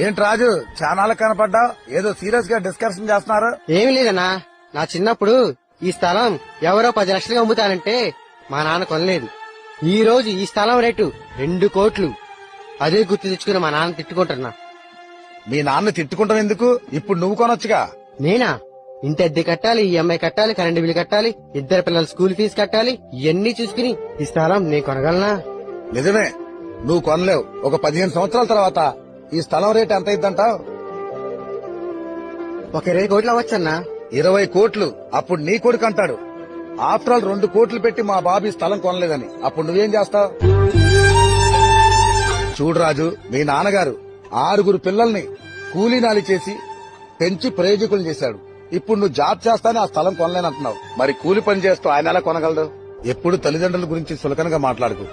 ఏంటి రాజు చాలా కనపడ్డావు, ఏదో సీరియస్ గా డిస్కషన్ చేస్తున్నారు. ఏమి లేదన్నా, నా చిన్నప్పుడు ఈ స్థలం ఎవరో 10 లక్షలుగా అమ్ముతానంటే మా నాన్న కొనలేదు. ఈ రోజు ఈ స్థలం రేటు 2 కోట్లు. అదే గుర్తు తెచ్చుకుని మా నాన్న తిట్టుకుంటున్నా. మీ నాన్న తిట్టుకుంటాం ఎందుకు, ఇప్పుడు నువ్వు కొనొచ్చుగా. నేనా? ఇంటి అద్దె కట్టాలి, ఈఎంఐ కట్టాలి, కరెంటు బిల్లు కట్టాలి, 2 పిల్లల స్కూల్ ఫీజు కట్టాలి. ఇవన్నీ చూసుకుని ఈ స్థలం నేను కొనగలనా? నిజమే, నువ్వు కొనలేవు. ఒక 15 సంవత్సరాల తర్వాత ఈ స్థలం రేటు ఎంత అయిద్దంటావు? ఒక 20 కోట్లు అవ్వచ్చన్నా. 20 కోట్లు? అప్పుడు నీ కొడుకు అంటాడు, ఆఫ్టర్ ఆల్ 2 కోట్లు పెట్టి మా బాబు ఈ స్థలం కొనలేదని. అప్పుడు నువ్వేం చేస్తావు? చూడు రాజు, మీ నాన్నగారు 6 పిల్లల్ని కూలీనాలి చేసి పెంచి ప్రయోజకులు చేశాడు. ఇప్పుడు నువ్వు జాబ్ చేస్తానే ఆ స్థలం కొనలేనంటున్నావు. మరి కూలి పని చేస్తూ ఆయన ఎలా కొనగలడు? ఎప్పుడు తల్లిదండ్రుల గురించి సులకనగా మాట్లాడుకో.